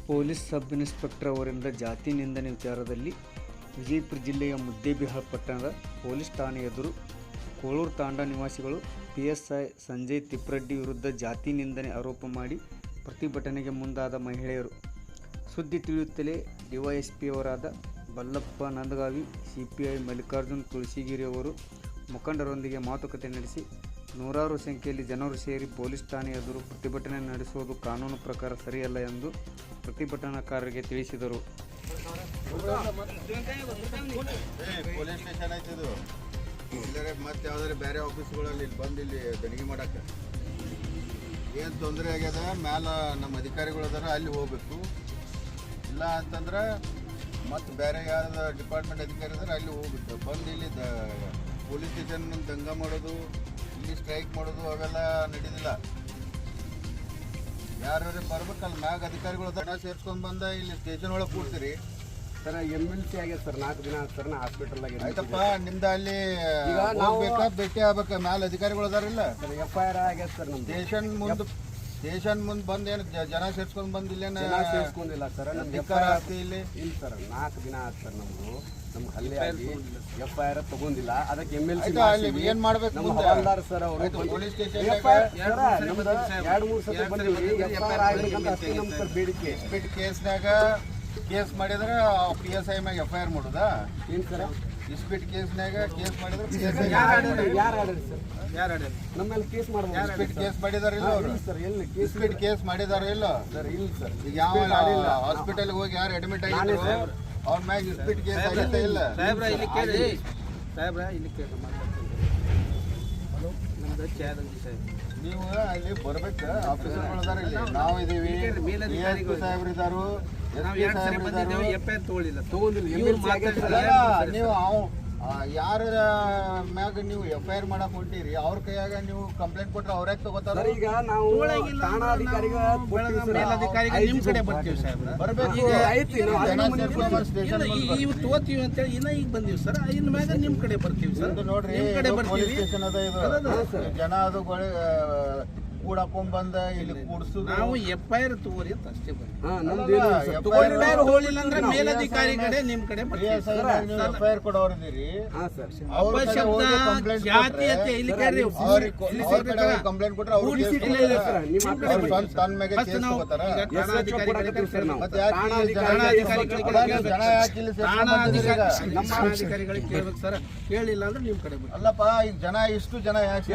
Police sub inspector ಅವರಿಂದ ಜಾತಿ ನಿಂದನೆ ವಿಚಾರದಲ್ಲಿ ವಿಜಯಪುರ ಜಿಲ್ಲೆಯ ಮುದ್ದೇಬಿಹಾಳ್ ಪಟ್ಟಣದ ಪೊಲೀಸ್ ಠಾಣೆ ಎದುರು ಕೋಳೂರು ತಾಂಡಾ ನಿವಾಸಿಗಳು PSI ಸಂಜಯ್ ತಿಪ್ರೆಡ್ಡಿ ವಿರುದ್ಧ ಜಾತಿ ನಿಂದನೆ ಆರೋಪ ಮಾಡಿ ಪ್ರತಿಭಟನೆಗೆ ಮುಂದಾದ ಮಹಿಳೆಯರು. ಸುದ್ದಿ ತಿಳಿಯುತ್ತಲೇ DYSP ಅವರಾದ ಬಲ್ಲಪ್ಪ ನಂದಗಾವಿ, CPI ಮಲ್ಲಿಕಾರ್ಜುನ್ ತುಳಸಿಗಿರಿ ಅವರು ಮುಖಂಡರೊಂದಿಗೆ ಮಾತುಕತೆ ನಡೆಸಿ ನೂರಾರು ಸಂಖ್ಯೆಯಲ್ಲಿ ಜನರು ಸೇರಿ ಪೊಲೀಸ್ ಠಾಣೆ ಎದುರು ಪ್ರತಿಭಟನೆ ನಡೆಸುವುದು ಕಾನೂನು ಪ್ರಕಾರ ಸರಿಯಲ್ಲ ಎಂದು ಪ್ರತಿಭಟನಾಕಾರರಿಗೆ ತಿಳಿಸಿದರು. ಪೊಲೀಸ್ ಸ್ಟೇಷನ್ ಆಯ್ತಿದು ಇಲ್ಲರೆ ಮತ್ತೆ ಯಾವ್ದಾರೆ ಬೇರೆ ಆಫೀಸ್ಗಳಲ್ಲಿ ಬಂದು ಇಲ್ಲಿ ಗಣಿಗೆ ಮಾಡಕ್ಕೆ ಏನು ತೊಂದರೆ ಆಗ್ಯದ ಮ್ಯಾಲ ನಮ್ಮ ಅಧಿಕಾರಿಗಳು ಅದಾರ ಅಲ್ಲಿ ಹೋಗ್ಬೇಕು. ಇಲ್ಲ ಅಂತಂದ್ರೆ ಮತ್ತು ಬೇರೆ ಯಾವ್ದು ಡಿಪಾರ್ಟ್ಮೆಂಟ್ ಅಧಿಕಾರಿ ಅದಾರ ಅಲ್ಲಿ ಹೋಗ್ಬೇಕು. ಬಂದು ಇಲ್ಲಿ ಪೊಲೀಸ್ ಸ್ಟೇಷನ್ ದಂಗ ಮಾಡೋದು, ಇಲ್ಲಿ ಸ್ಟ್ರೈಕ್ ಮಾಡೋದು ಅವೆಲ್ಲ ನಡೆದಿಲ್ಲ. ಯಾರು ಬರ್ಬೇಕಲ್ಲ ಮ್ಯಾಗ ಅಧಿಕಾರಿಗಳು ದನ ಸೇರ್ಸ್ಕೊಂಡು ಬಂದ ಇಲ್ಲಿ ಸ್ಟೇಷನ್ ಒಳಗೆ ಕೂಡ್ತೀರಿ. ಸರ್ MLC ಆಗ್ಯದ ಸರ್ 4 ದಿನ ಸರ್ ನಾ ಹಾಸ್ಪಿಟಲ್ ಆಗಿದೆ. ಆಯ್ತಪ್ಪ, ನಿಮ್ದು ಅಲ್ಲಿ ಹೋಗ್ಬೇಕಾ ಭೇಟಿ ಆಗ್ಬೇಕಾ ಮ್ಯಾಲ ಅಧಿಕಾರಿಗಳು ಅದಾರಿಲ್ಲ? ಸರ್ FIR ಆಗ್ಯದ ಸರ್ ನಮ್ಮ ಸ್ಟೇಷನ್ ಮುಂದೆ ಬಂದು ಏನು ಜನ ಸೇರ್ಸ್ಕೊಂಡು ಬಂದಿಲ್ಲ ಸೇರ್ಸ್ಕೊಂಡಿಲ್ಲ ಸರ್. ನಮ್ಮ FIR ಆಗ್ತಿ ಇಲ್ಲಿ ಇಲ್ಲ ಸರ್ 4 ದಿನ ಆಯ್ತು ಸರ್. ನಮ್ಗೆ ಹಲ್ಲೆ ಆಗಿ FIR ತಗೊಂಡಿಲ್ಲ. ಅದಕ್ಕೆ MLC ಏನ್ ಮಾಡ್ಬೇಕು ಹವಾಲ್ದಾರ್ ಸರ್ ಅವರು ಪೊಲೀಸ್ ಸ್ಟೇಷನ್ 2-3 ಸತಿ ಬಂದಿವಿ. FIR ಆಗ್ಬೇಕಂತ ಅಷ್ಟೇ ನಮ್ಮ ಸರ್ ಬೇಡಿಕೆ. ಇಸ್ಪಿಟ್ ಕೇಸ್ನಾಗ ಕೇಸ್ ಮಾಡಿದ್ರೆ PSI ಮ್ಯಾಗ FIR ಮಾಡೋದಾ? ಏನು ಸರ್ ಇಸ್ಪಿಟ್ ಕೇಸ್ನಾಗ ಕೇಸ್ ಮಾಡಿದ್ರೆ ಯಾರು ಆಡ್ರಿ ಸರ್? ನಮ್ಮ ಮೇಲೆ ಕೇಸ್ ಮಾಡ್ಬೋದು. ಇಸ್ಪಿಟ್ ಕೇಸ್ ಮಾಡಿದಾರಿಲ್ಲ ಅವರು ಸರ್? ಎಲ್ಲಿ ಇಸ್ಪಿಟ್ ಕೇಸ್ ಮಾಡಿದಾರ ಇಲ್ಲ ಸರ್? ಇಲ್ಲ ಸರ್. ಈಗ ಯಾವ ಹಾಸ್ಪಿಟಲ್ ಹೋಗಿ ಯಾರು ಅಡ್ಮಿಟ್ ಆಗಿದ್ರು ಅವ್ರ ಮ್ಯಾಗ ಇಸ್ಪಿಟ್ ಕೇಸ್ ಆಗೈತೆ ಇಲ್ಲ? ಸಾಹೇಬ್ರ ಇಲ್ಲಿ ಕೇಳಿ, ಸಾಹೇಬ್ರ ಇಲ್ಲಿ ಕೇಳಿ. ನೀವು ಅಲ್ಲಿ ಬರ್ಬೇಕು. ಆಫೀಸರ್ಗಳು ಅದಾರ ಇಲ್ಲಿ, ನಾವು ಇದೀವಿ, DSP ಸಾಹೇಬ್ರು ಇದಾರು, SP ಸಾಹೇಬ್ರು ಇದಾರು. FIR ತಗೊಳ್ಳಿಲ್ಲ. ನೀವು ಯಾರ ಮ್ಯಾಗ ನೀವು FIR ಮಾಡಕ್ ಹೊಂಟಿರಿ ಅವ್ರ ಕೈಯಾಗ ನೀವು ಕಂಪ್ಲೇಂಟ್ ಕೊಟ್ರೆ ಅವ್ರ್ಯಾಗ ತಗೋತಾರ? ಈಗ ನಾವು ಠಾಣಾಧಿಕಾರಿಗೆ ಮೇಲಧಿಕಾರಿಗೆ ನಿಮ್ ಕಡೆ ಬರ್ತೀವಿ ಸಾಹೇಬ್ರ. ಬರ್ಬೇಕು. ಇವು ತಗೋತೀವಿ ಅಂತೇಳಿ ಇನ್ನ ಈಗ ಬಂದೀವಿ ಸರ್. ಇನ್ ಮ್ಯಾಗ ನಿಮ್ ಕಡೆ ಬರ್ತೀವಿ ಸರ್. ನೋಡ್ರಿ, ನಿಮ್ ಕಡೆ ಪೊಲೀಸ್ ಬರ್ತೀವಿ. ಸ್ಟೇಷನ್ ಅದ ಇದು. ಜನ ಅದು ಕೂಡಕೊಂಡ್ ಬಂದ ಇಲ್ಲಿ ಕೂಡ್ಸುದು. ನಾವು FIR ತಗೋರಿ ಅಂತ ಅಷ್ಟೇ ಬಂದ್ವಿ. FIR ಹೋಗ್ಲಿಲ್ಲ ಅಂದ್ರೆ ಮೇಲಧಿಕಾರಿ ಕಡೆ ನಿಮ್ ಕಡೆ ಬರ್ತೀವಿ. FIR ಕೊಡೋರಿದ್ದೀರಿ. ಒಬ್ಬ ಶಬ್ದ ಜಾತೀಯತೆ ಇಲ್ಲಿ ಕೇಳ್ರಿ. ಕಂಪ್ಲೇಂಟ್ ಕೊಟ್ರೆ ತನ್ನ ಮೇಲೆ ಕೇಸ್ ತಗೋತಾರ. ಠಾಣಾಧಿಕಾರಿಗಳಿಗೆ ಕೇಳ್ಬೇಕು ಸರ್. ಕೇಳಿಲ್ಲ ಅಂದ್ರೆ ನಿಮ್ ಕಡೆ ಬರ್ತೀವಿ. ಅಲ್ಲಪ್ಪ, ಈಗ ಜನ ಇಷ್ಟು ಜನ ಯಾಕೆ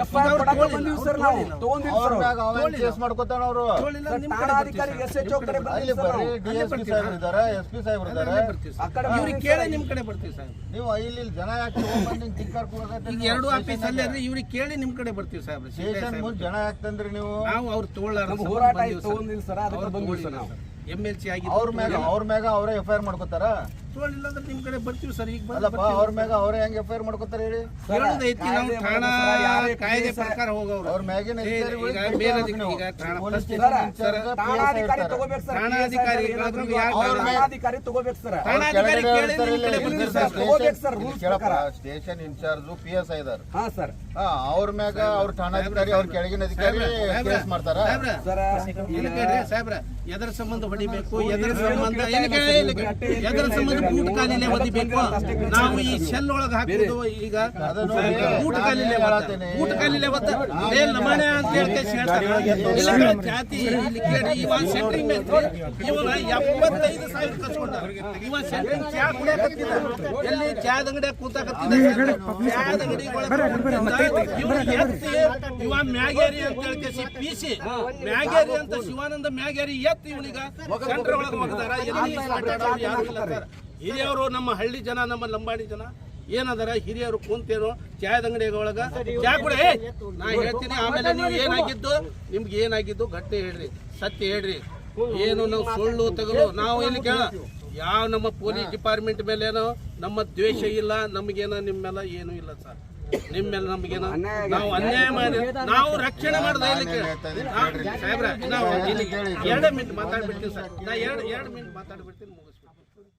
ಕೇಸ್ ಮಾಡ್ಕೊತಾನ ಅವರು? ಅಲ್ಲಿ ಬರ್ರಿ, DSP ಸಾಹೇಬ್ರು ಇದಾರ, SP ಸಾಹೇಬ್ರು ಇದಾರೆ. ಇವ್ರಿಗೆ ಕೇಳಿ ನಿಮ್ ಕಡೆ ಬರ್ತೀವಿ ಸರ್. ನೀವು ಇಲ್ಲಿ ಜನ ಯಾಕೆ ಈಗ 2 ಆಫೀಸ್ ಅಲ್ಲೇ ಇವ್ರಿಗೆ ಕೇಳಿ ನಿಮ್ ಕಡೆ ಬರ್ತೀವಿ ಸಾಹೇಬ್ರ. ಸ್ಟೇಷನ್ ಮುಂದೆ ಜನ ಯಾಕಂದ್ರಿ ನೀವು? ನಾವು ಅವ್ರು ತಗೊಳ್ಳಾರ ಹೋರಾಟ ತಗೊಂಡಿಲ್ಲ ಸರ್. ಅದಕ್ಕೆ ಬಂದ್ವಿ ಸರ್ ನಾವು. MLC ಆಗಿ ಅವ್ರ ಮ್ಯಾಗ ಅವರೇ FIR ಮಾಡ್ಕೋತಾರ? ತಗೊಳ್ಳಿಲ್ಲ ಅಂದ್ರೆ ನಿಮ್ ಕಡೆ ಬರ್ತೀವಿ ಸರ್. ಈಗ ಅಲ್ಲಪ್ಪ, ಅವ್ರ ಮ್ಯಾಗ ಅವ್ರೇ ಹೆಂಗ್ FIR ಮಾಡ್ಕೋತಾರ ಹೇಳಿ? ಹೇಳೋದೈತಿ, ನಾವು ಠಾಣಾ ಕಾಯ್ದೆ ಪ್ರಕಾರ ಹೋಗವ್ರು. ಅವ್ರ ಮ್ಯಾಗಿನ ಸ್ಟೇಷನ್ ಇನ್ಚಾರ್ಜ್ PSI ಇದಾರ. ಅವ್ರ ಮ್ಯಾಗ ಅವ್ರ ಠಾಣಾಧಿಕಾರಿ ಅವ್ರ ಕೆಳಗಿನ ಅಧಿಕಾರಿ ಕೇಸ್ ಮಾಡ್ತಾರ. ಸಾಹೇಬ್ರ ಎದರ ಸಂಬಂಧ ಹೊಡಿಬೇಕು, ಎದರ ಸಂಬಂಧ ಬೂಟ್ ಕಾಲಿಲೆ ಒದಿಬೇಕು. ನಾವು ಈ ಶೆಲ್ ಒಳಗೆ ಹಾಕುದು ಈಗ ಬೂಟ್ ಕಾಲಿಲೆ ನಮನೆ ಅಂತ ಹೇಳ್ತಾರೆ. ಜಾತಿ ಇಲ್ಲಿ ಕೇಳಿ ಇವ ಸೆಂಟ್ರಿಂಗ್ ಇವನ 75,000 ಕಚ್ಕೊಂಡ. ಇವ ಸೆಂಟ್ರಿಂಗ್ ಚಾ ಕುಡಿಯಕತ್ತಿದ, ಎಲ್ಲಿ ಚಾದ ಅಂಗಡಿಯಾಗ ಕೂತಾಕತ್ತಿದ. ಚಾದ ಅಂಗಡಿ ಇವ ಮ್ಯಾಗೇರಿ ಅಂತ ಹೇಳ್ಕೇಸಿ PC ಮ್ಯಾಗೇರಿ ಅಂತ ಶಿವಾನಂದ ಮ್ಯಾಗೇರಿ ಎತ್ ಇವನಿಗ ಸೆಂಟ್ರ್ ಒಳಗೆ ಹೋಗ್ತಾರ. ಯಾರು ಇಲ್ಲ ಸರ್. ಹಿರಿಯವರು ನಮ್ಮ ಹಳ್ಳಿ ಜನ, ನಮ್ಮ ಲಂಬಾಣಿ ಜನ ಏನದಾರ ಹಿರಿಯರು ಕುಂತೇನು ಚಾಯದ ಅಂಗಡಿಯೊಳಗ ಚಾ ಕೂಡ ನಾ ಹೇಳ್ತೀನಿ. ಆಮೇಲೆ ನೀವು ಏನಾಗಿದ್ದು, ನಿಮ್ಗೆ ಏನಾಗಿದ್ದು ಗಟ್ಟಿ ಹೇಳ್ರಿ, ಸತ್ಯ ಹೇಳ್ರಿ. ಏನು ನಾವು ಸುಳ್ಳು ತಗಲು ನಾವು ಇಲ್ಲಿ ಕೇಳ ಯಾವ ನಮ್ಮ ಪೊಲೀಸ್ ಡಿಪಾರ್ಟ್ಮೆಂಟ್ ಮೇಲೆ ಏನೋ ನಮ್ಮ ದ್ವೇಷ ಇಲ್ಲ, ನಮಗೇನೋ ನಿಮ್ಮ ಮೇಲೆ ಏನೂ ಇಲ್ಲ ಸರ್. ನಿಮ್ಮ ಮೇಲೆ ನಮಗೇನು ನಾವು ಅನ್ಯಾಯ ಮಾಡಿ ನಾವು ರಕ್ಷಣೆ ಮಾಡ್ದೆ ಇಲ್ಲಿಗೆ ಸಾಹೇಬ್ರ ನಾವು 2 ಮಿನಿಟ್ ಮಾತಾಡ್ಬಿಡ್ತೀನಿ ಸರ್ ನಾ 2 ಮಿನಿಟ್ ಮಾತಾಡ್ಬಿಡ್ತೀನಿ ಮುಗಿಸ್ಬಿಡ್ತೀನಿ